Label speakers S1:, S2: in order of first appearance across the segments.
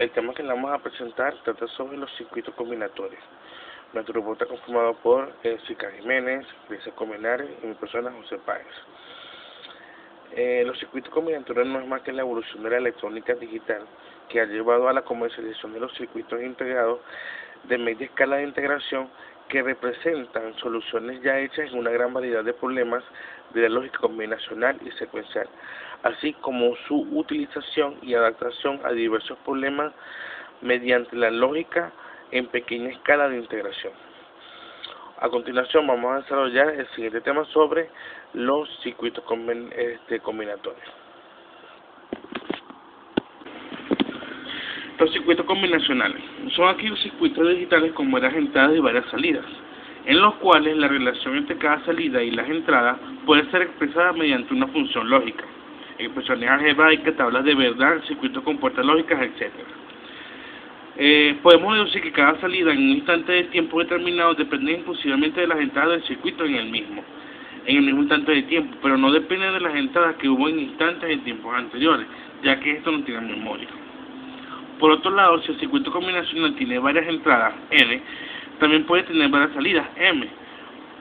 S1: El tema que le vamos a presentar trata sobre los circuitos combinatorios. Nuestro grupo está conformado por Sica Jiménez, Grecia Comenares y mi persona José Páez. Los circuitos combinatorios no es más que la evolución de la electrónica digital que ha llevado a la comercialización de los circuitos integrados de media escala de integración que representan soluciones ya hechas en una gran variedad de problemas de la lógica combinacional y secuencial, así como su utilización y adaptación a diversos problemas mediante la lógica en pequeña escala de integración. A continuación vamos a desarrollar el siguiente tema sobre los circuitos combinatorios. Los circuitos combinacionales son aquellos circuitos digitales con varias entradas y varias salidas, en los cuales la relación entre cada salida y las entradas puede ser expresada mediante una función lógica, expresiones algebraicas, tablas de verdad, circuitos con puertas lógicas, etc. Podemos deducir que cada salida en un instante de tiempo determinado depende exclusivamente de las entradas del circuito en el mismo instante de tiempo, pero no depende de las entradas que hubo en instantes en tiempos anteriores, ya que esto no tiene memoria. Por otro lado, si el circuito combinacional tiene varias entradas, n, también puede tener varias salidas, m.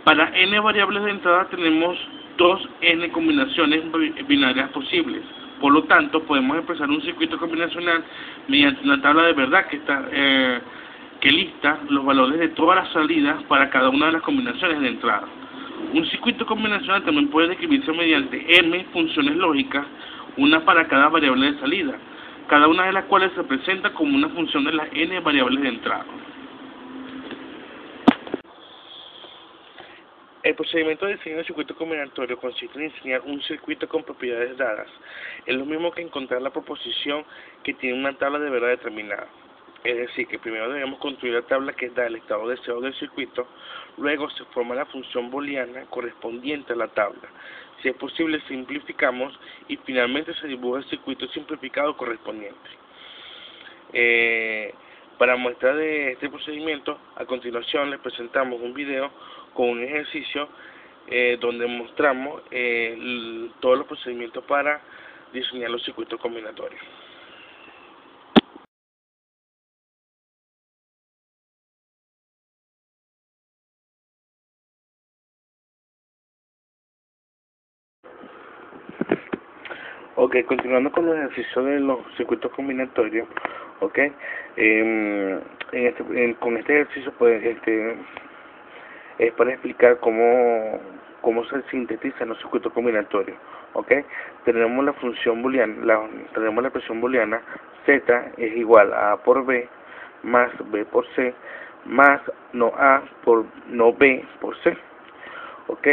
S1: Para n variables de entrada tenemos 2n combinaciones binarias posibles. Por lo tanto, podemos expresar un circuito combinacional mediante una tabla de verdad que lista los valores de todas las salidas para cada una de las combinaciones de entrada. Un circuito combinacional también puede describirse mediante m funciones lógicas, una para cada variable de salida, cada una de las cuales se presenta como una función de las n variables de entrada. El procedimiento de diseño de circuito combinatorio consiste en diseñar un circuito con propiedades dadas. Es lo mismo que encontrar la proposición que tiene una tabla de verdad determinada. Es decir, que primero debemos construir la tabla que da el estado deseado del circuito, luego se forma la función booleana correspondiente a la tabla. Si es posible, simplificamos y finalmente se dibuja el circuito simplificado correspondiente. Para muestra de este procedimiento, a continuación les presentamos un video con un ejercicio donde mostramos todos los procedimientos para diseñar los circuitos combinatorios. Ok, continuando con los ejercicios de los circuitos combinatorios, ok, con este ejercicio pues, es para explicar cómo se sintetizan los circuitos combinatorios, ok. Tenemos la función booleana, tenemos la expresión booleana z es igual a A por B más B por C más no A por no B por C, ok.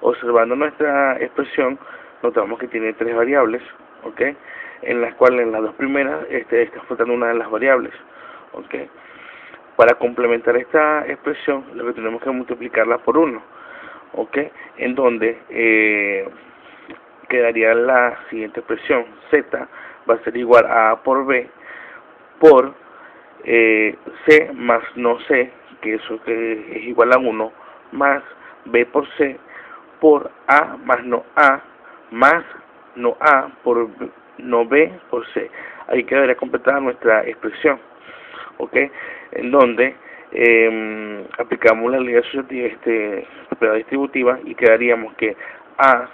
S1: Observando nuestra expresión notamos que tiene tres variables, ok, en las cuales en las dos primeras está faltando una de las variables, ok. Para complementar esta expresión lo que tenemos que multiplicarla por 1, ok, en donde quedaría la siguiente expresión: z va a ser igual a A por B por C más no C, que eso que es igual a 1, más B por C por A más no A más no A por no B por C. Ahí quedaría completada nuestra expresión, ok, en donde aplicamos la ley asociativa, propiedad distributiva, y quedaríamos que A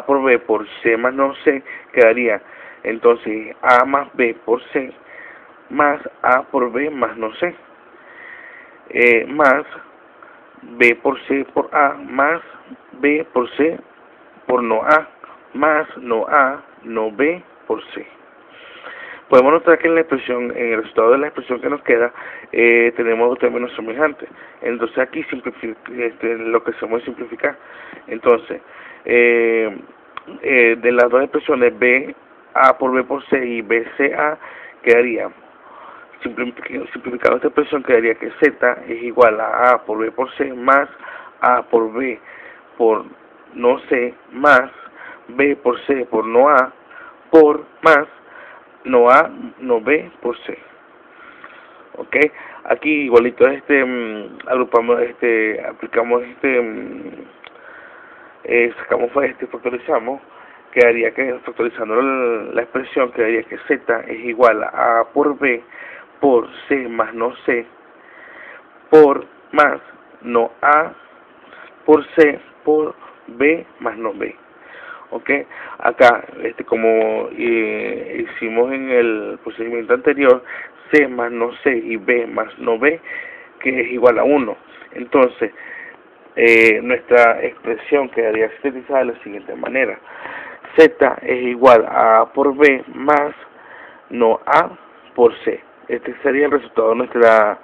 S1: por B por C más no C quedaría entonces A más B por C más A por B más no C, más B por C por A más B por C por no A más no A no B por C. Podemos notar que en el resultado de la expresión que nos queda tenemos dos términos semejantes. Entonces aquí lo que hacemos es simplificar. Entonces de las dos expresiones B A por B por C y B C A quedaría, simplificando esta expresión, quedaría que Z es igual a A por B por C más A por B por no C más B por C por no A por más no A no B por C, ok. Aquí igualito agrupamos aplicamos sacamos factorizamos, quedaría que, factorizando la expresión, quedaría que z es igual a A por B por C más no C por más no A por C por B más no B. ¿Ok? Acá, como hicimos en el procedimiento anterior, C más no C y B más no B, que es igual a 1. Entonces, nuestra expresión quedaría sintetizada de la siguiente manera: Z es igual a A por B más no A por C. Este sería el resultado de nuestra,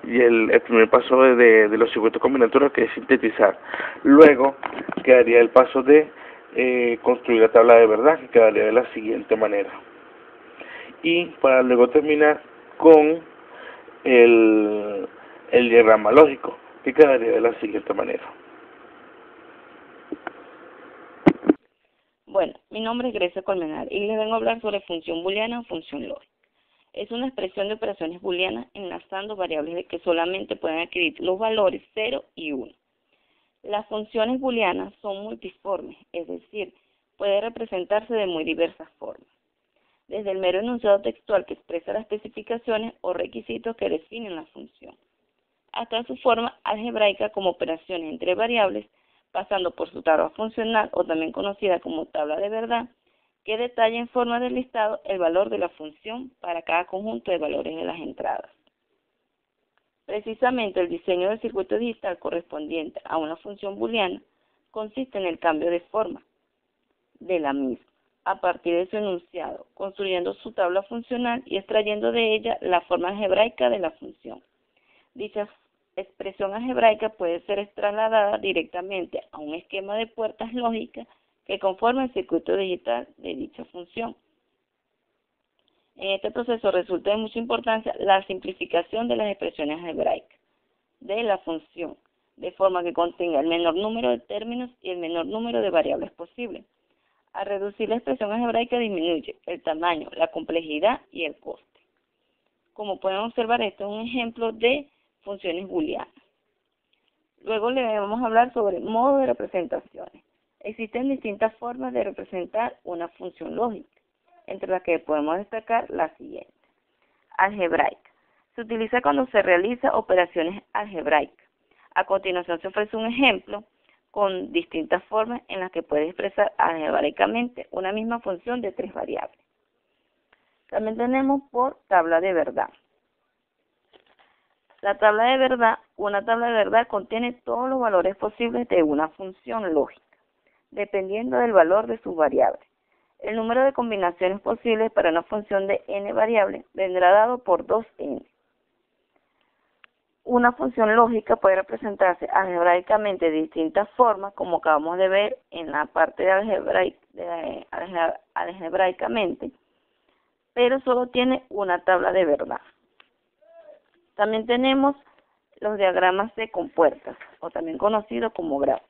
S1: y el primer paso de los circuitos combinatorios, que es sintetizar. Luego quedaría el paso de construir la tabla de verdad, que quedaría de la siguiente manera. Y para luego terminar con el diagrama lógico, que quedaría de la siguiente manera.
S2: Bueno, mi nombre es Grecia Colmenar y les vengo a hablar sobre función booleana o función lógica. Es una expresión de operaciones booleanas enlazando variables de que solamente pueden adquirir los valores 0 y 1. Las funciones booleanas son multiformes, es decir, puede representarse de muy diversas formas, desde el mero enunciado textual que expresa las especificaciones o requisitos que definen la función, hasta su forma algebraica como operaciones entre variables, pasando por su tabla funcional, o también conocida como tabla de verdad, que detalla en forma de listado el valor de la función para cada conjunto de valores de las entradas. Precisamente el diseño del circuito digital correspondiente a una función booleana consiste en el cambio de forma de la misma, a partir de su enunciado, construyendo su tabla funcional y extrayendo de ella la forma algebraica de la función. Dicha expresión algebraica puede ser trasladada directamente a un esquema de puertas lógicas que conforma el circuito digital de dicha función. En este proceso resulta de mucha importancia la simplificación de las expresiones algebraicas de la función, de forma que contenga el menor número de términos y el menor número de variables posible. Al reducir la expresión algebraica disminuye el tamaño, la complejidad y el coste. Como pueden observar, esto es un ejemplo de funciones booleanas. Luego le vamos a hablar sobre modo de representaciones. Existen distintas formas de representar una función lógica, entre las que podemos destacar la siguiente. Algebraica. Se utiliza cuando se realiza operaciones algebraicas. A continuación se ofrece un ejemplo con distintas formas en las que puede expresar algebraicamente una misma función de 3 variables. También tenemos por tabla de verdad. La tabla de verdad, una tabla de verdad contiene todos los valores posibles de una función lógica, dependiendo del valor de sus variables. El número de combinaciones posibles para una función de n variables vendrá dado por 2n. Una función lógica puede representarse algebraicamente de distintas formas, como acabamos de ver en la parte de algebraicamente, pero solo tiene una tabla de verdad. También tenemos los diagramas de compuertas, o también conocidos como gráficos.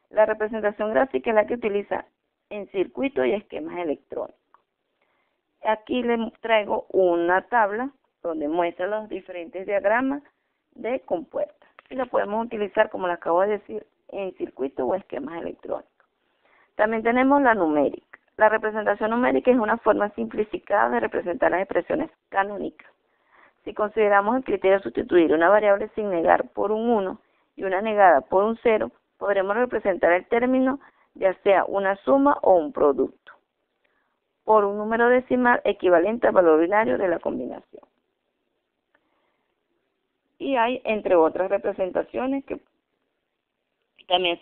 S2: La representación gráfica es la que utiliza en circuitos y esquemas electrónicos. Aquí les traigo una tabla donde muestra los diferentes diagramas de compuertas. Y lo podemos utilizar, como les acabo de decir, en circuitos o esquemas electrónicos. También tenemos la numérica. La representación numérica es una forma simplificada de representar las expresiones canónicas. Si consideramos el criterio de sustituir una variable sin negar por un 1 y una negada por un 0, podremos representar el término ya sea una suma o un producto, por un número decimal equivalente al valor binario de la combinación. Y hay, entre otras representaciones, que también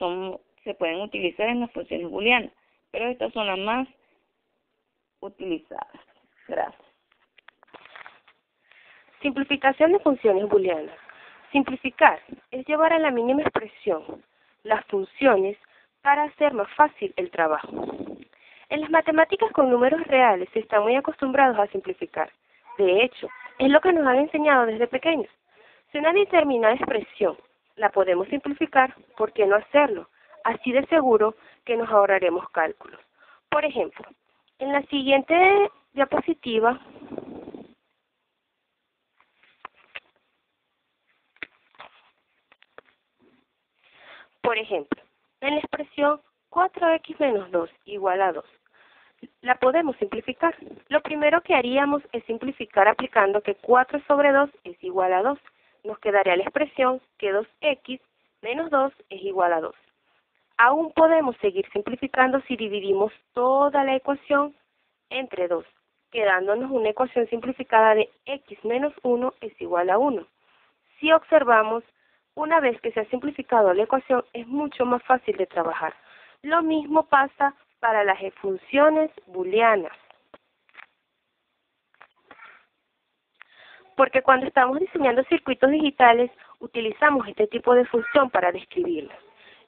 S2: se pueden utilizar en las funciones booleanas, pero estas son las más utilizadas. Gracias.
S3: Simplificación de funciones booleanas. Simplificar es llevar a la mínima expresión las funciones para hacer más fácil el trabajo. En las matemáticas con números reales se está muy acostumbrados a simplificar. De hecho, es lo que nos han enseñado desde pequeños. Si una determinada expresión la podemos simplificar, ¿por qué no hacerlo? Así de seguro que nos ahorraremos cálculos. Por ejemplo, en la siguiente diapositiva en la expresión 4x menos 2 igual a 2, la podemos simplificar. Lo primero que haríamos es simplificar aplicando que 4 sobre 2 es igual a 2. Nos quedaría la expresión que 2x menos 2 es igual a 2. Aún podemos seguir simplificando si dividimos toda la ecuación entre 2, quedándonos una ecuación simplificada de x menos 1 es igual a 1. Si observamos, una vez que se ha simplificado la ecuación es mucho más fácil de trabajar. Lo mismo pasa para las funciones booleanas. Porque cuando estamos diseñando circuitos digitales, utilizamos este tipo de función para describirlas.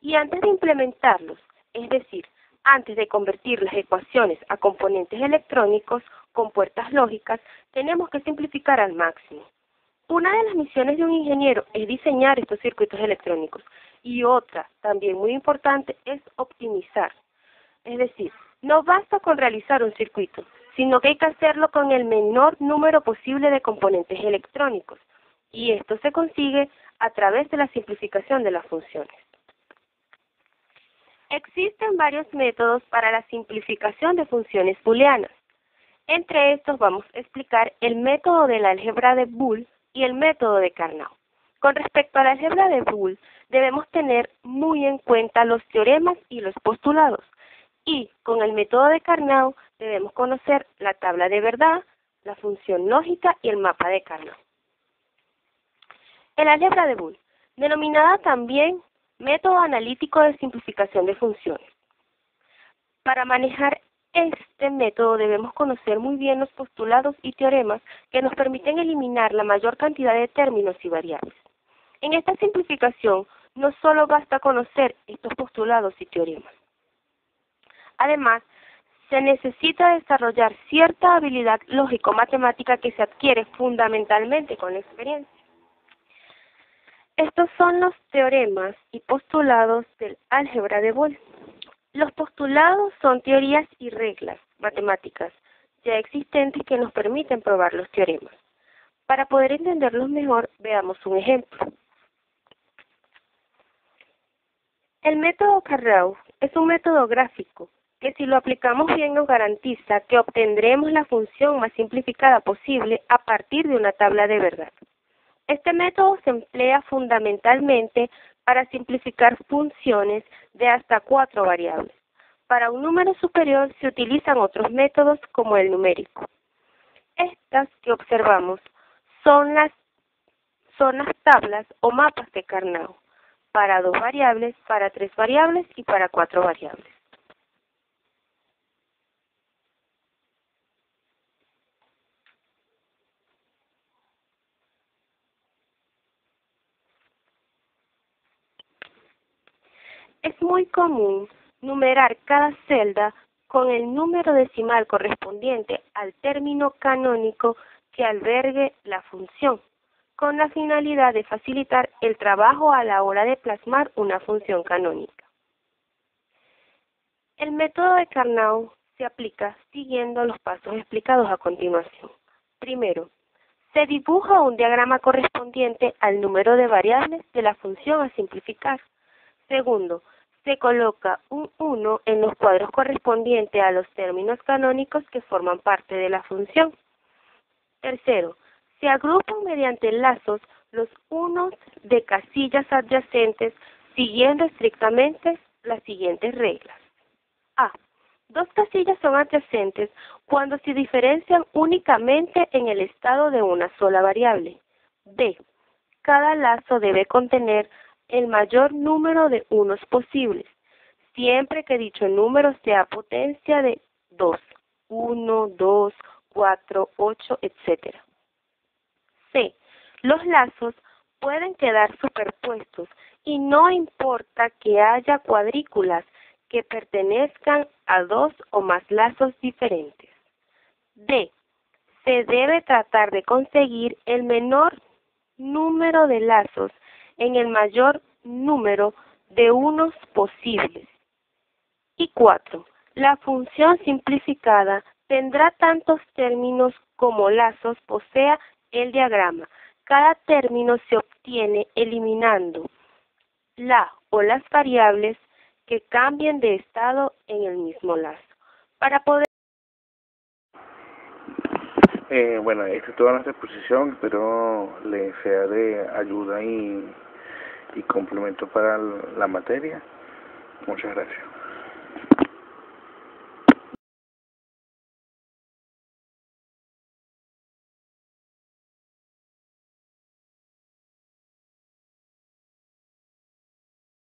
S3: Y antes de implementarlos, es decir, antes de convertir las ecuaciones a componentes electrónicos con puertas lógicas, tenemos que simplificar al máximo. Una de las misiones de un ingeniero es diseñar estos circuitos electrónicos y otra, también muy importante, es optimizar. Es decir, no basta con realizar un circuito, sino que hay que hacerlo con el menor número posible de componentes electrónicos, y esto se consigue a través de la simplificación de las funciones. Existen varios métodos para la simplificación de funciones booleanas. Entre estos vamos a explicar el método del álgebra de Boole y el método de Carnot. Con respecto al álgebra de Boole, debemos tener muy en cuenta los teoremas y los postulados. Y con el método de Carnot debemos conocer la tabla de verdad, la función lógica y el mapa de Carnot. El álgebra de Boole, denominada también método analítico de simplificación de funciones. Para manejar este método debemos conocer muy bien los postulados y teoremas que nos permiten eliminar la mayor cantidad de términos y variables. En esta simplificación no solo basta conocer estos postulados y teoremas. Además, se necesita desarrollar cierta habilidad lógico-matemática que se adquiere fundamentalmente con la experiencia. Estos son los teoremas y postulados del álgebra de Boole. Los postulados son teorías y reglas matemáticas ya existentes que nos permiten probar los teoremas. Para poder entenderlos mejor, veamos un ejemplo. El método Carnot es un método gráfico que si lo aplicamos bien nos garantiza que obtendremos la función más simplificada posible a partir de una tabla de verdad. Este método se emplea fundamentalmente para simplificar funciones de hasta 4 variables. Para un número superior se utilizan otros métodos como el numérico. Estas que observamos son las tablas o mapas de Carnot para 2 variables, para 3 variables y para 4 variables. Es muy común numerar cada celda con el número decimal correspondiente al término canónico que albergue la función, con la finalidad de facilitar el trabajo a la hora de plasmar una función canónica. El método de Carnot se aplica siguiendo los pasos explicados a continuación. Primero, se dibuja un diagrama correspondiente al número de variables de la función a simplificar. Segundo, se coloca un 1 en los cuadros correspondientes a los términos canónicos que forman parte de la función. Tercero, se agrupan mediante lazos los unos de casillas adyacentes siguiendo estrictamente las siguientes reglas. A. 2 casillas son adyacentes cuando se diferencian únicamente en el estado de una sola variable. B. Cada lazo debe contener el mayor número de unos posibles, siempre que dicho número sea potencia de 2, 1, 2, 4, 8, etc. C. Los lazos pueden quedar superpuestos y no importa que haya cuadrículas que pertenezcan a 2 o más lazos diferentes. D. Se debe tratar de conseguir el menor número de lazos en el mayor número de unos posibles. Y 4. La función simplificada tendrá tantos términos como lazos posea el diagrama. Cada término se obtiene eliminando la o las variables que cambien de estado en el mismo lazo. Para poder
S1: Bueno, esta es toda nuestra exposición, espero les sea de ayuda y complemento para la materia. Muchas gracias.